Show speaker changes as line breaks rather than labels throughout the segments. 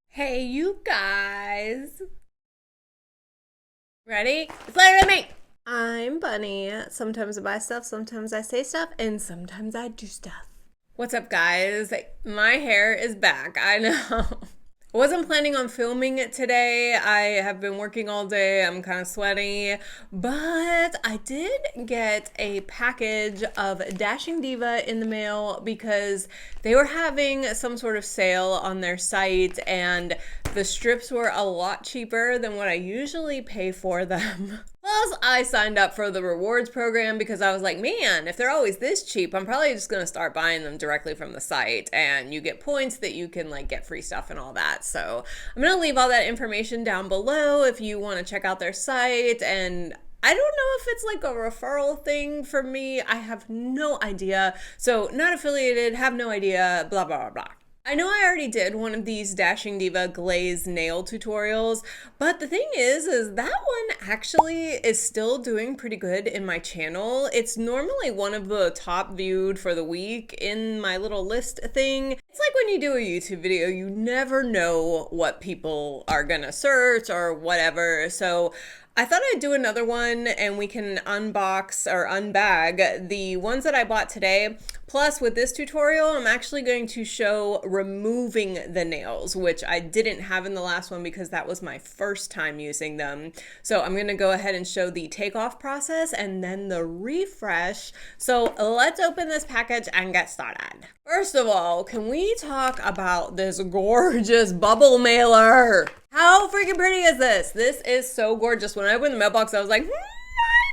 Hey, you guys. Ready? It's later than me. I'm Bunny. Sometimes I buy stuff, sometimes I say stuff, and sometimes I do stuff. What's up, guys? My hair is back. I know. I wasn't planning on filming it today. I have been working all day. I'm kind of sweaty, but I did get a package of Dashing Diva in the mail because they were having some sort of sale on their site and the strips were a lot cheaper than what I usually pay for them. Plus, I signed up for the rewards program because I was like, man, if they're always this cheap, I'm probably just gonna start buying them directly from the site, and you get points that you can like get free stuff and all that. So I'm gonna leave all that information down below if you want to check out their site. And I don't know if it's like a referral thing for me. I have no idea. So not affiliated, have no idea, blah, blah, blah, blah. I know I already did one of these Dashing Diva Glaze nail tutorials, but the thing is that one actually is still doing pretty good in my channel. It's normally one of the top viewed for the week in my little list thing. It's like when you do a YouTube video, you never know what people are gonna search or whatever. So I thought I'd do another one and we can unbox or unbag the ones that I bought today. Plus, with this tutorial, I'm actually going to show removing the nails, which I didn't have in the last one because that was my first time using them. So I'm gonna go ahead and show the takeoff process and then the refresh. So let's open this package and get started. First of all, can we talk about this gorgeous bubble mailer? How freaking pretty is this? This is so gorgeous. When I opened the mailbox, I was like, I'm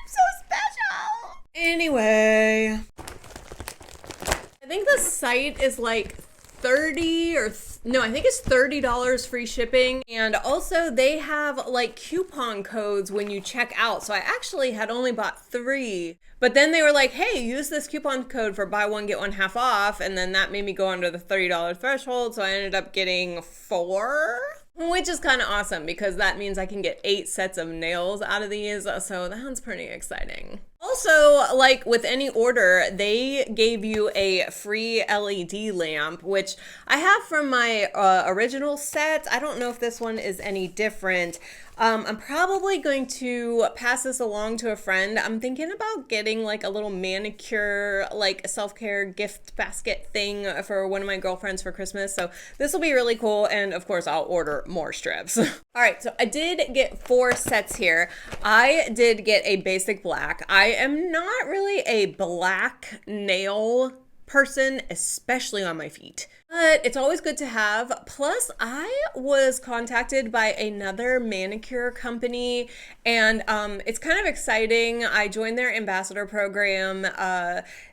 so special. Anyway, I think the site is like 30 or no, I think it's $30 free shipping. And also they have like coupon codes when you check out. So I actually had only bought 3, but then they were like, hey, use this coupon code for buy one, get one half off. And then that made me go under the $30 threshold. So I ended up getting 4. Which is kind of awesome because that means I can get 8 sets of nails out of these. So that's pretty exciting. Also, like with any order, they gave you a free LED lamp, which I have from my original set. I don't know if this one is any different. I'm probably going to pass this along to a friend. I'm thinking about getting like a little manicure, like self-care gift basket thing for one of my girlfriends for Christmas. So this will be really cool. And of course, I'll order more strips. All right, so I did get 4 sets here. I did get a basic black. I am not really a black nail person, especially on my feet. But it's always good to have. Plus, I was contacted by another manicure company, and it's kind of exciting. I joined their ambassador program.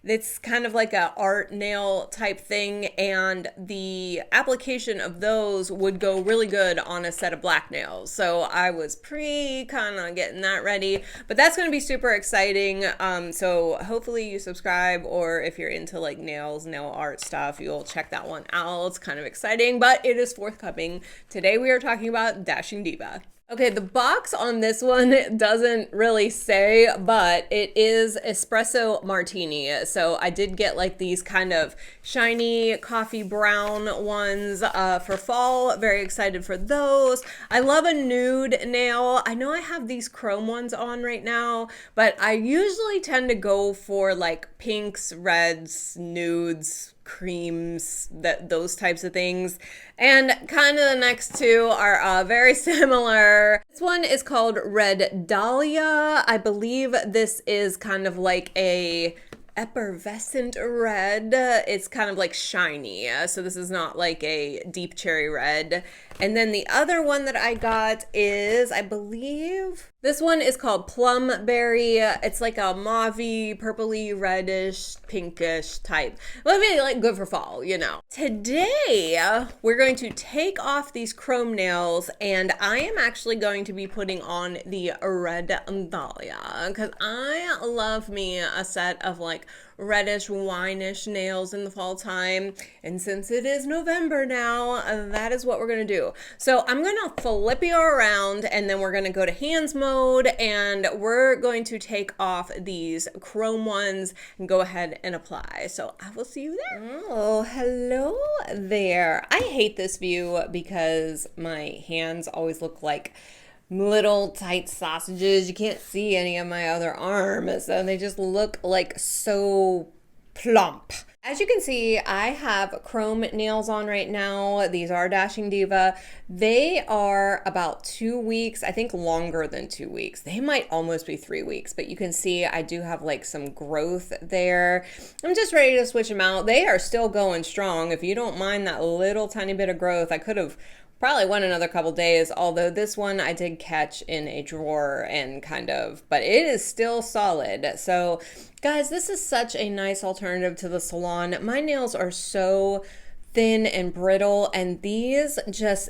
It's kind of like a art nail type thing, and the application of those would go really good on a set of black nails. So I was kind of getting that ready, but that's going to be super exciting. So hopefully you subscribe, or if you're into like nails, nail art stuff, you'll check that one out. It's kind of exciting, but it is forthcoming. Today we are talking about Dashing Diva. Okay, the box on this one doesn't really say, but it is espresso martini. So I did get like these kind of shiny coffee brown ones for fall. Very excited for those. I love a nude nail. I know I have these chrome ones on right now, but I usually tend to go for like pinks, reds, nudes, creams, those types of things. And kind of the next 2 are very similar. This one is called Red Dahlia. I believe this is kind of like a effervescent red. It's kind of like shiny. So this is not like a deep cherry red. And then the other one that I got is, I believe, this one is called Plum Berry. It's like a mauvey, purpley, reddish, pinkish type. Well, maybe like good for fall, you know. Today, we're going to take off these chrome nails, and I am actually going to be putting on the Red Dahlia because I love me a set of like reddish, wineish nails in the fall time. And since it is November now, that is what we're gonna do. So I'm gonna flip you around and then we're gonna go to hands mode and we're going to take off these chrome ones and go ahead and apply. So I will see you there. Oh, hello there. I hate this view because my hands always look like little tight sausages. You can't see any of my other arms and they just look like so plump. As you can see, I have chrome nails on right now. These are Dashing Diva. They are about 2 weeks, I think longer than 2 weeks. They might almost be 3 weeks, but you can see I do have like some growth there. I'm just ready to switch them out. They are still going strong. If you don't mind that little tiny bit of growth, I could have probably went another couple days, although this one I did catch in a drawer and but it is still solid. So guys, this is such a nice alternative to the salon. My nails are so thin and brittle, and these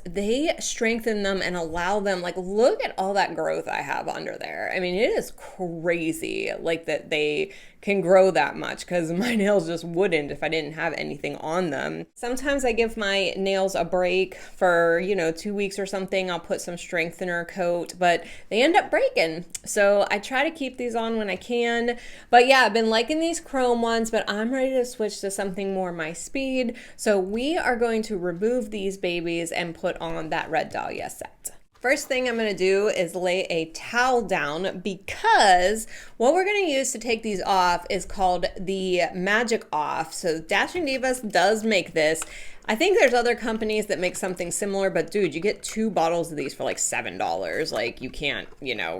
they strengthen them and allow them, like, look at all that growth I have under there. I mean, it is crazy, like, that they can grow that much, because my nails just wouldn't if I didn't have anything on them. Sometimes I give my nails a break for, 2 weeks or something. I'll put some strengthener coat, but they end up breaking. So I try to keep these on when I can. But yeah, I've been liking these chrome ones, but I'm ready to switch to something more my speed. So we are going to remove these babies and put on that Red Dahlia set. First thing I'm going to do is lay a towel down, because what we're going to use to take these off is called the Magic Off. So Dashing Divas does make this. I think there's other companies that make something similar, but dude, you get 2 bottles of these for like $7. Like, you can't,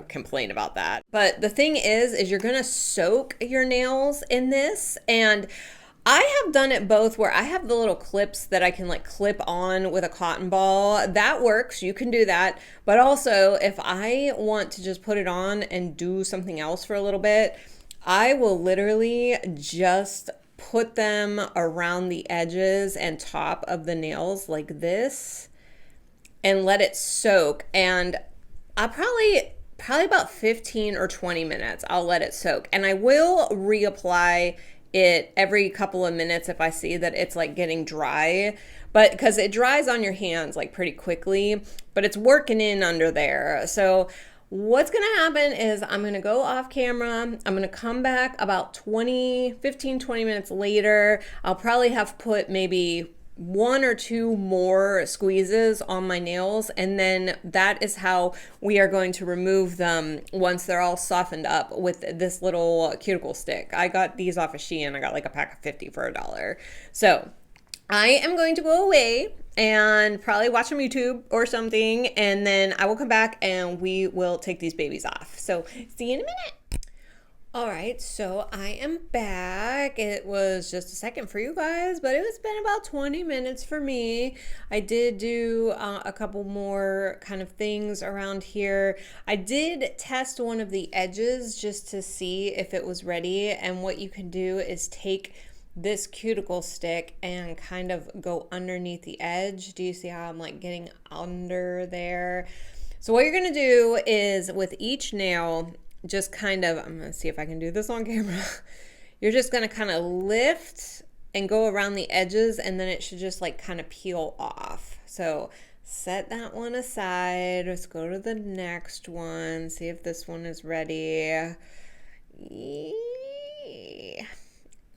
complain about that. But the thing is you're going to soak your nails in this, and I have done it both where I have the little clips that I can like clip on with a cotton ball. That works, you can do that. But also, if I want to just put it on and do something else for a little bit, I will literally just put them around the edges and top of the nails like this and let it soak. And I'll probably about 15 or 20 minutes, I'll let it soak. And I will reapply it every couple of minutes if I see that it's like getting dry, but because it dries on your hands like pretty quickly, but it's working in under there. So what's gonna happen is I'm gonna go off camera. I'm gonna come back about 15, 20 minutes later. I'll probably have put maybe 1 or 2 more squeezes on my nails, and then that is how we are going to remove them once they're all softened up with this little cuticle stick. I got these off of Shein. I got like a pack of 50 for $1. So I am going to go away and probably watch some YouTube or something, and then I will come back and we will take these babies off. So see you in a minute. All right, so I am back. It was just a second for you guys, but it's been about 20 minutes for me. I did do a couple more kind of things around here. I did test one of the edges just to see if it was ready, and what you can do is take this cuticle stick and kind of go underneath the edge. Do you see how I'm like getting under there? So what you're gonna do is with each nail, just kind of, I'm gonna see if I can do this on camera. You're just gonna kind of lift and go around the edges, and then it should just like kind of peel off. So set that one aside. Let's go to the next one. See if this one is ready.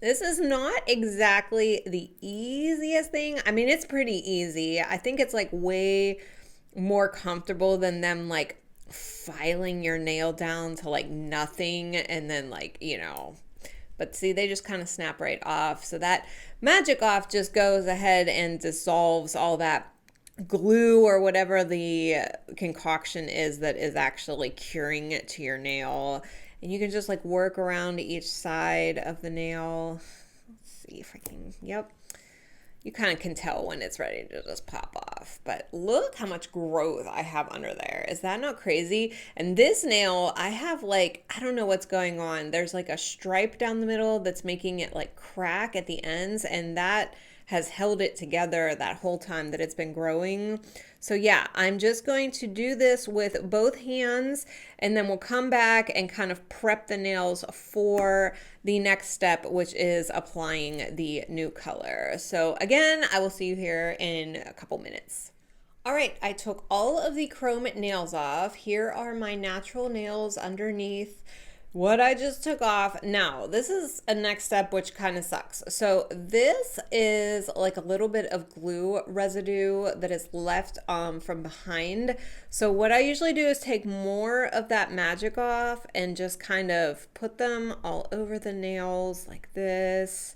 This is not exactly the easiest thing. I mean, it's pretty easy. I think it's like way more comfortable than them like filing your nail down to like nothing and then like, but see, they just kind of snap right off. So that Magic Off just goes ahead and dissolves all that glue or whatever the concoction is that is actually curing it to your nail. And you can just like work around each side of the nail. Let's see if I can, yep. You kind of can tell when it's ready to just pop off. But look how much growth I have under there. Is that not crazy? And this nail, I have like, I don't know what's going on. There's like a stripe down the middle that's making it like crack at the ends, and that has held it together that whole time that it's been growing. So yeah, I'm just going to do this with both hands, and then we'll come back and kind of prep the nails for the next step, which is applying the new color. So again, I will see you here in a couple minutes. All right, I took all of the chrome nails off. Here are my natural nails underneath what I just took off. Now, this is a next step, which kind of sucks. So this is like a little bit of glue residue that is left from behind. So what I usually do is take more of that magic off and just kind of put them all over the nails like this.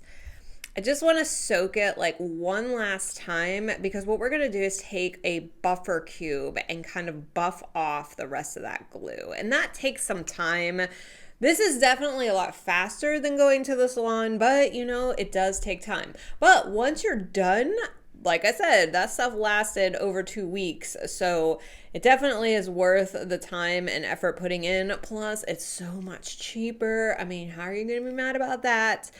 I just want to soak it like one last time, because what we're going to do is take a buffer cube and kind of buff off the rest of that glue. And that takes some time. This is definitely a lot faster than going to the salon, but you know, it does take time. But once you're done, like I said, that stuff lasted over 2 weeks. So it definitely is worth the time and effort putting in. Plus, it's so much cheaper. I mean, how are you going to be mad about that?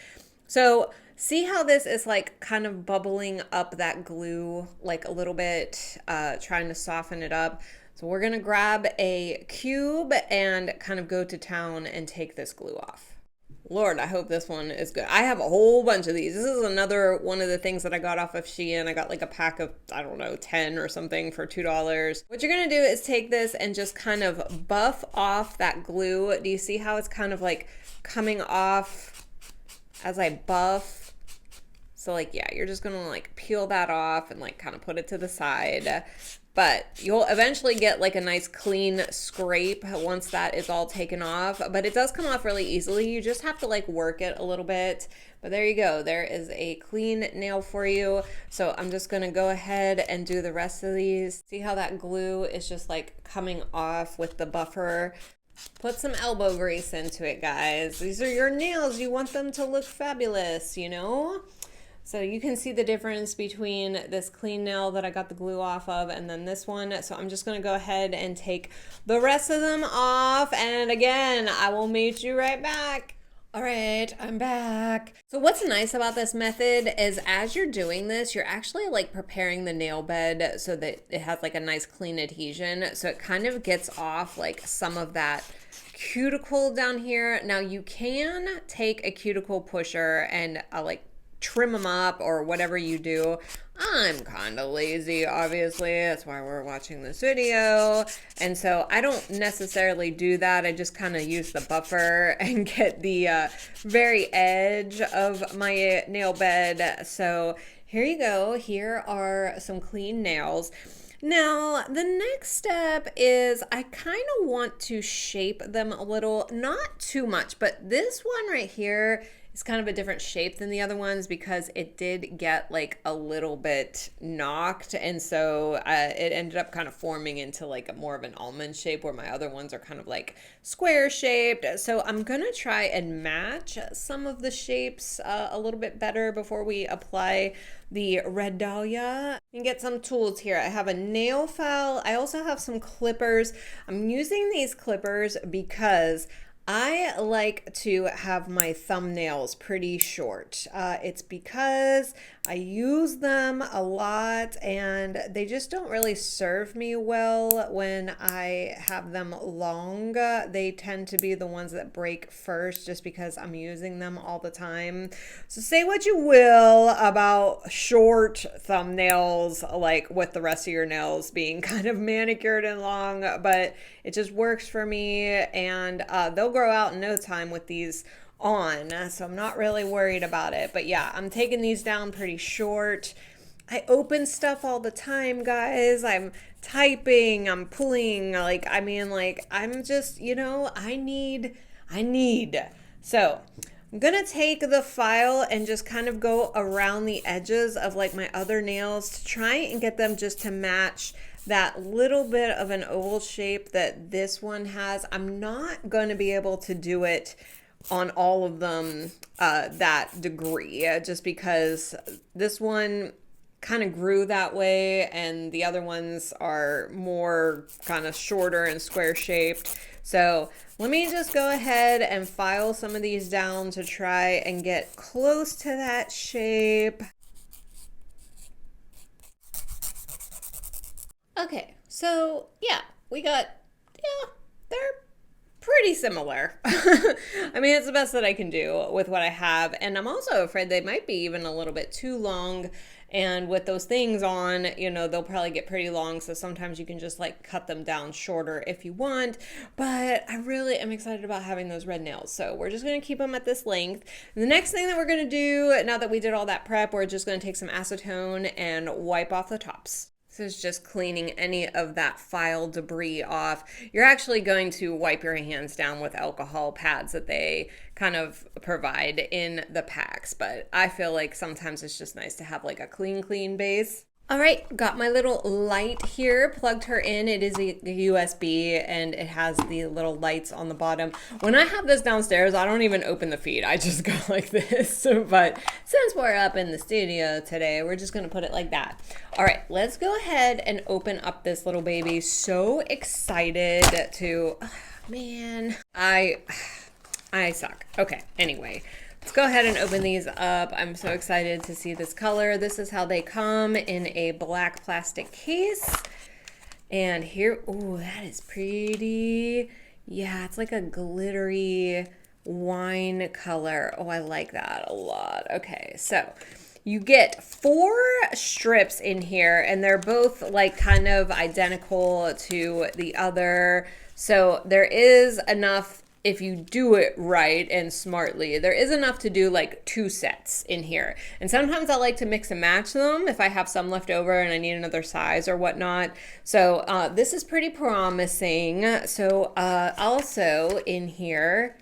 So see how this is like kind of bubbling up that glue like a little bit, trying to soften it up. So we're gonna grab a cube and kind of go to town and take this glue off. Lord, I hope this one is good. I have a whole bunch of these. This is another one of the things that I got off of Shein. I got like a pack of, I don't know, 10 or something for $2. What you're gonna do is take this and just kind of buff off that glue. Do you see how it's kind of like coming off as I buff? So like, yeah, you're just gonna like peel that off and like kind of put it to the side. But you'll eventually get like a nice clean scrape once that is all taken off. But it does come off really easily. You just have to like work it a little bit. But there you go. There is a clean nail for you. So I'm just gonna go ahead and do the rest of these. See how that glue is just like coming off with the buffer? Put some elbow grease into it, guys. These are your nails. You want them to look fabulous, you know? So you can see the difference between this clean nail that I got the glue off of and then this one. So I'm just gonna go ahead and take the rest of them off. And again, I will meet you right back. All right, I'm back. So what's nice about this method is as you're doing this, you're actually like preparing the nail bed so that it has like a nice clean adhesion. So it kind of gets off like some of that cuticle down here. Now you can take a cuticle pusher and like trim them up or whatever you do. I'm kind of lazy, obviously. That's why we're watching this video. And so I don't necessarily do that. I just kind of use the buffer and get the very edge of my nail bed. So here you go. Here are some clean nails. Now, the next step is I kind of want to shape them a little, not too much, but this one right here is kind of a different shape than the other ones because it did get like a little bit knocked. And so it ended up kind of forming into like a more of an almond shape where my other ones are kind of like square shaped. So I'm gonna try and match some of the shapes a little bit better before we apply the red dahlia. And get some tools here. I have a nail file. I also have some clippers. I'm using these clippers because I like to have my thumbnails pretty short. It's because I use them a lot and they just don't really serve me well when I have them long. They tend to be the ones that break first just because I'm using them all the time. So say what you will about short thumbnails, like with the rest of your nails being kind of manicured and long, but it just works for me, and they'll grow out in no time with these on, so I'm not really worried about it. But yeah, I'm taking these down pretty short. I open stuff all the time, guys. I'm typing, I'm pulling, like, I mean, like, I'm just, you know, I need. So I'm gonna take the file and just kind of go around the edges of like my other nails to try and get them just to match that little bit of an oval shape that this one has. I'm not going to be able to do it on all of them that degree, just because this one kind of grew that way and the other ones are more kind of shorter and square shaped. So let me just go ahead and file some of these down to try and get close to that shape. Okay, so yeah, we got, yeah, they're pretty similar. I mean, it's the best that I can do with what I have. And I'm also afraid they might be even a little bit too long. And with those things on, you know, they'll probably get pretty long. So sometimes you can just like cut them down shorter if you want. But I really am excited about having those red nails. So we're just going to keep them at this length. The next thing that we're going to do, now that we did all that prep, we're just going to take some acetone and wipe off the tops. This is just cleaning any of that file debris off. You're actually going to wipe your hands down with alcohol pads that they kind of provide in the packs, but I feel like sometimes it's just nice to have like a clean base. All right, got my little light here, plugged her in. It is a USB and it has the little lights on the bottom. When I have this downstairs, I don't even open the feed. I just go like this. But since we're up in the studio today, we're just gonna put it like that. All right, let's go ahead and open up this little baby. So excited to, oh, man, I suck. Okay, anyway. Let's go ahead and open these up. I'm so excited to see this color. This is how they come in a black plastic case. And here, oh, that is pretty. Yeah, it's like a glittery wine color. Oh, I like that a lot. Okay, so you get 4 strips in here, and they're both like kind of identical to the other. So there is enough. If you do it right and smartly, there is enough to do like 2 sets in here. And sometimes I like to mix and match them if I have some left over and I need another size or whatnot. So this is pretty promising. So also in here,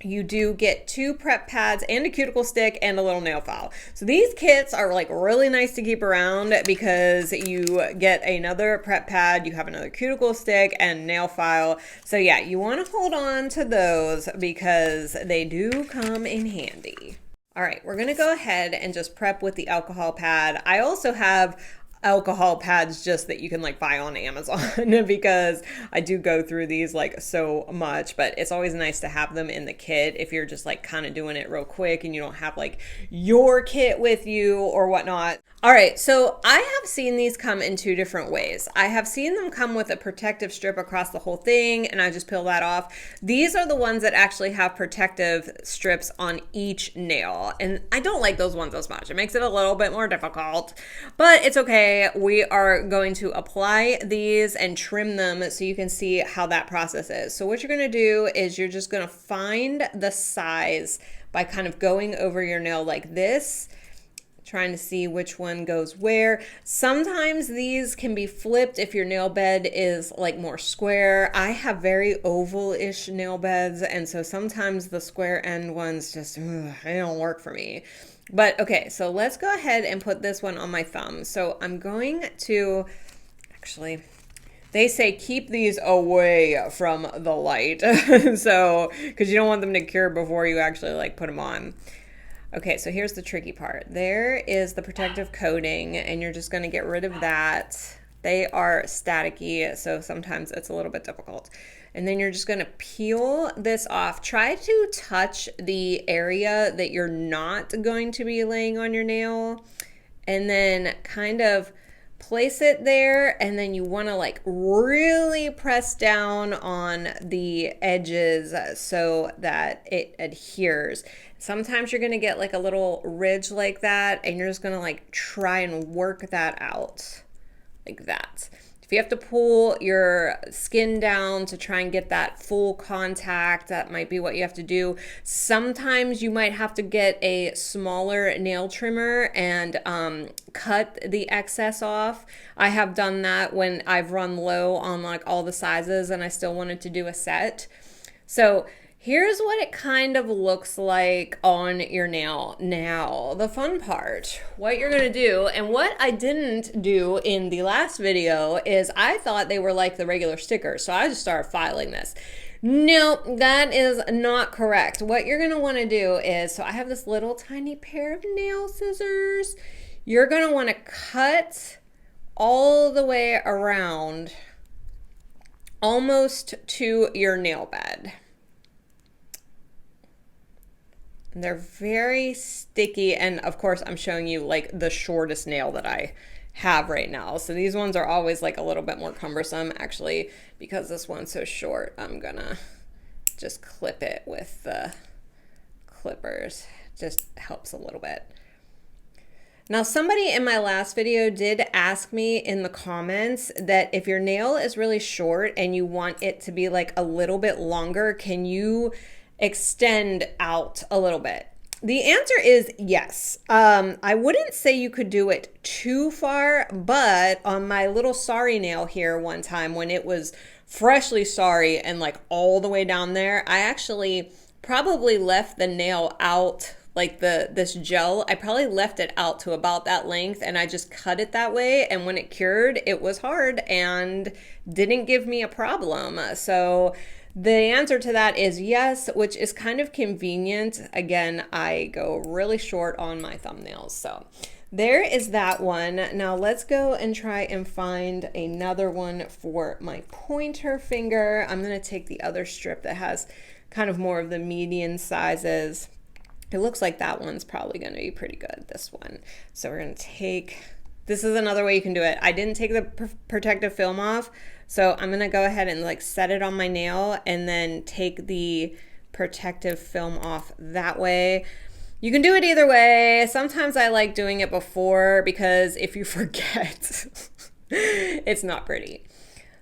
you do get 2 prep pads and a cuticle stick and a little nail file. So these kits are like really nice to keep around because you get another prep pad, you have another cuticle stick and nail file. So yeah, you want to hold on to those because they do come in handy. All right, we're gonna go ahead and just prep with the alcohol pad. I also have alcohol pads just that you can like buy on Amazon because I do go through these like so much, but it's always nice to have them in the kit if you're just like kind of doing it real quick and you don't have like your kit with you or whatnot. All right, so I have seen these come in 2 different ways. I have seen them come with a protective strip across the whole thing and I just peel that off. These are the ones that actually have protective strips on each nail, and I don't like those ones as much. It makes it a little bit more difficult, but it's okay. We are going to apply these and trim them so you can see how that process is. So what you're going to do is you're just going to find the size by kind of going over your nail like this, trying to see which one goes where. Sometimes these can be flipped if your nail bed is like more square. I have very oval-ish nail beds, and so sometimes the square end ones just, they don't work for me. But okay, so let's go ahead and put this one on my thumb. So I'm going to, actually, they say keep these away from the light. So, because you don't want them to cure before you actually like put them on. Okay, so here's the tricky part. There is the protective coating, and you're just going to get rid of that. They are staticky, so sometimes it's a little bit difficult. And then you're just going to peel this off. Try to touch the area that you're not going to be laying on your nail, and then kind of place it there, and then you want to like really press down on the edges so that it adheres. Sometimes you're going to get like a little ridge like that, and you're just going to like try and work that out like that. If you have to pull your skin down to try and get that full contact, that might be what you have to do. Sometimes you might have to get a smaller nail trimmer and cut the excess off. I have done that when I've run low on like all the sizes and I still wanted to do a set. So here's what it kind of looks like on your nail. Now, the fun part, what you're gonna do, and what I didn't do in the last video is I thought they were like the regular stickers, so I just started filing this. No, that is not correct. What you're gonna wanna do is, so I have this little tiny pair of nail scissors. You're gonna wanna cut all the way around almost to your nail bed. They're very sticky, and of course I'm showing you like the shortest nail that I have right now. So these ones are always like a little bit more cumbersome. Actually, because this one's so short, I'm gonna just clip it with the clippers. Just helps a little bit. Now, somebody in my last video did ask me in the comments that if your nail is really short and you want it to be like a little bit longer, can you extend out a little bit? The answer is yes. I wouldn't say you could do it too far, but on my little sorry nail here one time when it was freshly sorry and like all the way down there, I actually probably left the nail out, like this gel, I probably left it out to about that length, and I just cut it that way, and when it cured, it was hard and didn't give me a problem. So the answer to that is yes, which is kind of convenient. Again, I go really short on my thumbnails. So there is that one. Now let's go and try and find another one for my pointer finger. I'm gonna take the other strip that has kind of more of the median sizes. It looks like that one's probably going to be pretty good, this one. So we're going to take, this is another way you can do it. I didn't take the protective film off, so I'm going to go ahead and like set it on my nail and then take the protective film off that way. You can do it either way. Sometimes I like doing it before because if you forget, it's not pretty.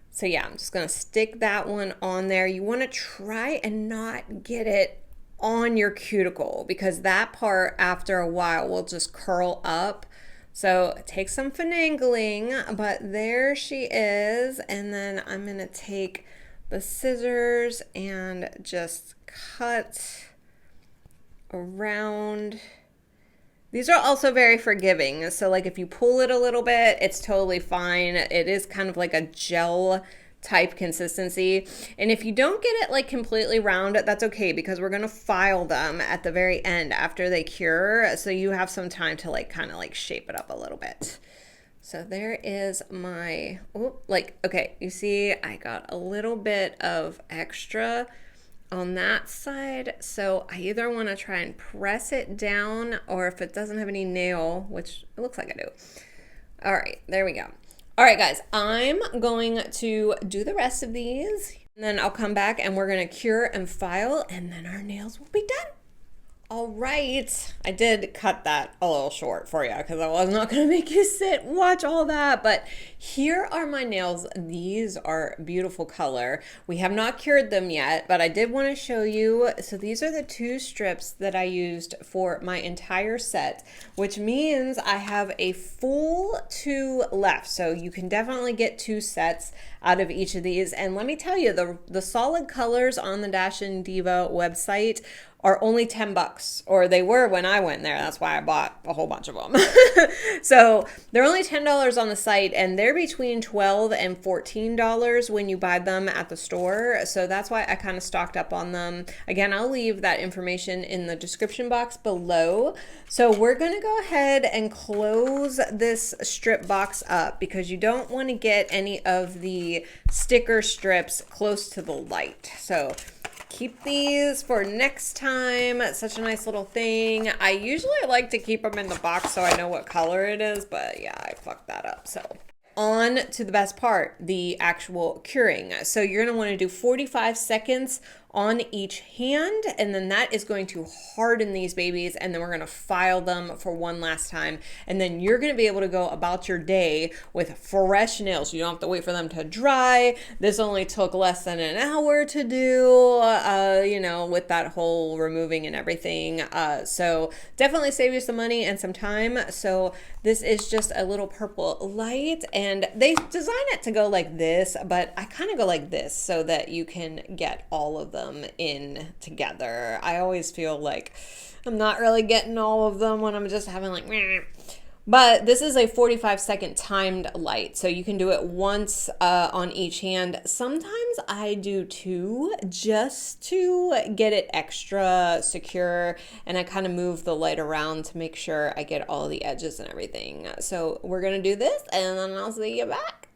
So yeah, I'm just going to stick that one on there. You want to try and not get it on your cuticle because that part after a while will just curl up. So take some finagling, but there she is. And then I'm gonna take the scissors and just cut around. These are also very forgiving. So like if you pull it a little bit, it's totally fine. It is kind of like a gel type consistency. And if you don't get it like completely round, that's okay because we're going to file them at the very end after they cure. So you have some time to like kind of like shape it up a little bit. So there is my, okay, you see I got a little bit of extra on that side. So I either want to try and press it down, or if it doesn't have any nail, which it looks like I do. All right, there we go. All right, guys, I'm going to do the rest of these, and then I'll come back and we're going to cure and file, and then our nails will be done. All right, I did cut that a little short for you because I was not going to make you sit and watch all that, but here are my nails. These are beautiful color. We have not cured them yet, but I did want to show you. So these are the 2 strips that I used for my entire set, which means I have a full 2 left. So you can definitely get 2 sets out of each of these. And let me tell you, the solid colors on the Dash and Diva website are only $10, or they were when I went there. That's why I bought a whole bunch of them. So they're only $10 on the site, and they're between $12 and $14 when you buy them at the store. So that's why I kind of stocked up on them. Again, I'll leave that information in the description box below. So we're gonna go ahead and close this strip box up because you don't want to get any of the sticker strips close to the light. So keep these for next time. It's such a nice little thing. I usually like to keep them in the box so I know what color it is, but yeah, I fucked that up. So on to the best part, the actual curing. So you're gonna wanna do 45 seconds on each hand, and then that is going to harden these babies, and then we're going to file them for one last time, and then you're going to be able to go about your day with fresh nails. You don't have to wait for them to dry. This only took less than an hour to do, you know, with that whole removing and everything. So definitely save you some money and some time. So this is just a little purple light, and they design it to go like this, but I kind of go like this so that you can get all of them in together. I always feel like I'm not really getting all of them when I'm just having like meh. But this is a 45-second timed light, so you can do it once on each hand. Sometimes I do 2 just to get it extra secure, and I kind of move the light around to make sure I get all the edges and everything. So we're gonna do this, and then I'll see you back.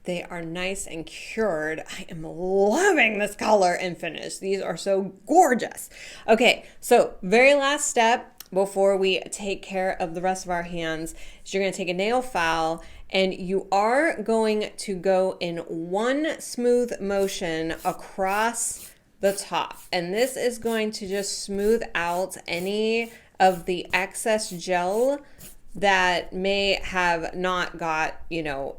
They are nice and cured. I am loving this color and finish. These are so gorgeous. Okay, so very last step before we take care of the rest of our hands is you're going to take a nail file and you are going to go in one smooth motion across the top. And this is going to just smooth out any of the excess gel that may have not got,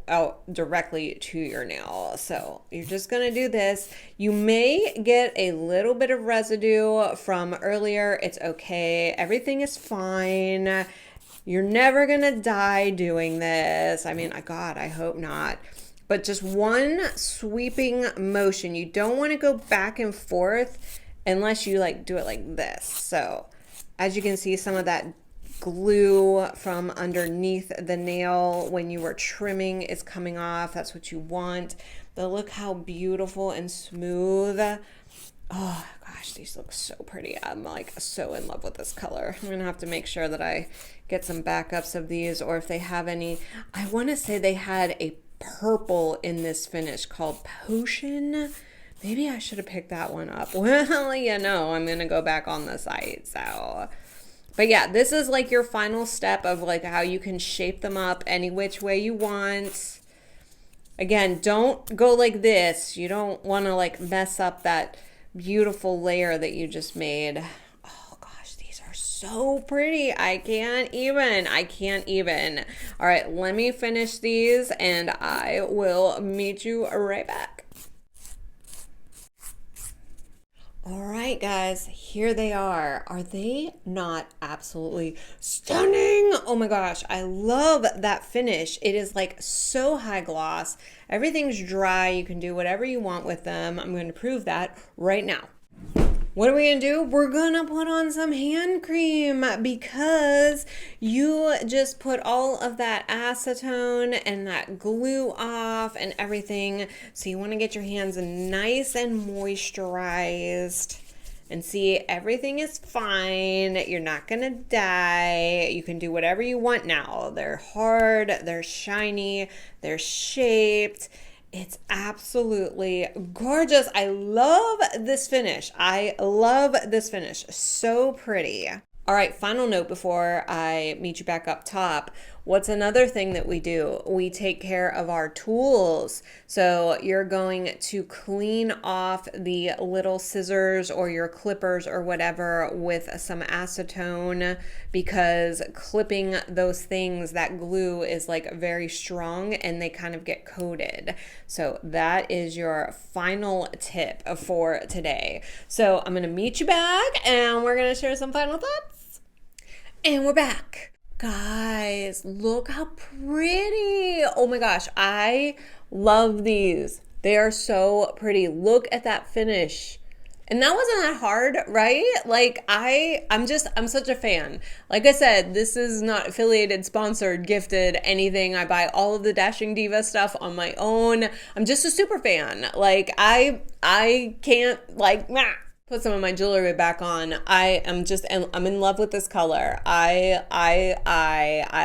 out directly to your nail. So you're just gonna do this. You may get a little bit of residue from earlier. It's okay. Everything is fine. You're never gonna die doing this. I mean, God, I hope not. But just one sweeping motion. You don't want to go back and forth unless you do it like this. So as you can see, some of that glue from underneath the nail when you were trimming is coming off. That's what you want. But look how beautiful and smooth. Oh gosh, these look so pretty. I'm so in love with this color. I'm gonna have to make sure that I get some backups of these, or if they have any. I want to say they had a purple in this finish called Potion. Maybe I should have picked that one up. Well, I'm gonna go back on the site. So but yeah, this is your final step of how you can shape them up any which way you want. Again, don't go like this. You don't want to mess up that beautiful layer that you just made. Oh gosh, these are so pretty. I can't even. All right, let me finish these and I will meet you right back. All right, guys, here they are. Are they not absolutely stunning? Oh my gosh, I love that finish. It is so high gloss. Everything's dry. You can do whatever you want with them. I'm going to prove that right now. What are we going to do? We're going to put on some hand cream because you just put all of that acetone and that glue off and everything. So you want to get your hands nice and moisturized and see everything is fine. You're not going to die. You can do whatever you want now. They're hard, they're shiny, they're shaped. It's absolutely gorgeous. I love this finish. So pretty. All right, final note before I meet you back up top. What's another thing that we do? We take care of our tools. So you're going to clean off the little scissors or your clippers or whatever with some acetone, because clipping those things, that glue is very strong and they kind of get coated. So that is your final tip for today. So I'm gonna meet you back and we're gonna share some final thoughts. And we're back. Guys, look how pretty. Oh my gosh, I love these. They are so pretty. Look at that finish. And that wasn't that hard, right? I'm such a fan. Like I said, this is not affiliated, sponsored, gifted, anything. I buy all of the Dashing Diva stuff on my own. I'm just a super fan. I can't put some of my jewelry back on. I'm in love with this color. I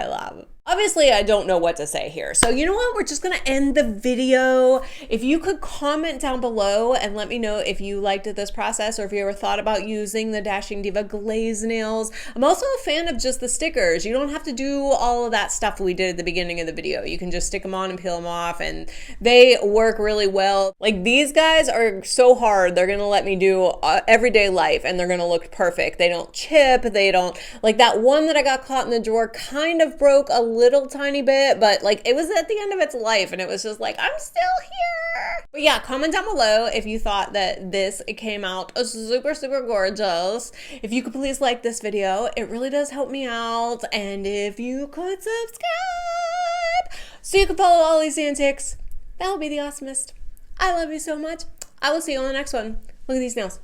love. Obviously, I don't know what to say here. So you know what? We're just going to end the video. If you could comment down below and let me know if you liked this process or if you ever thought about using the Dashing Diva glaze nails. I'm also a fan of just the stickers. You don't have to do all of that stuff we did at the beginning of the video. You can just stick them on and peel them off, and they work really well. These guys are so hard. They're going to let me do everyday life and they're going to look perfect. They don't chip. They don't, that one that I got caught in the drawer kind of broke a little tiny bit, but it was at the end of its life and it was just I'm still here. But yeah, comment down below if you thought that this came out super, super gorgeous. If you could please like this video, it really does help me out. And if you could subscribe so you can follow all these antics, that would be the awesomest. I love you so much. I will see you on the next one. Look at these nails.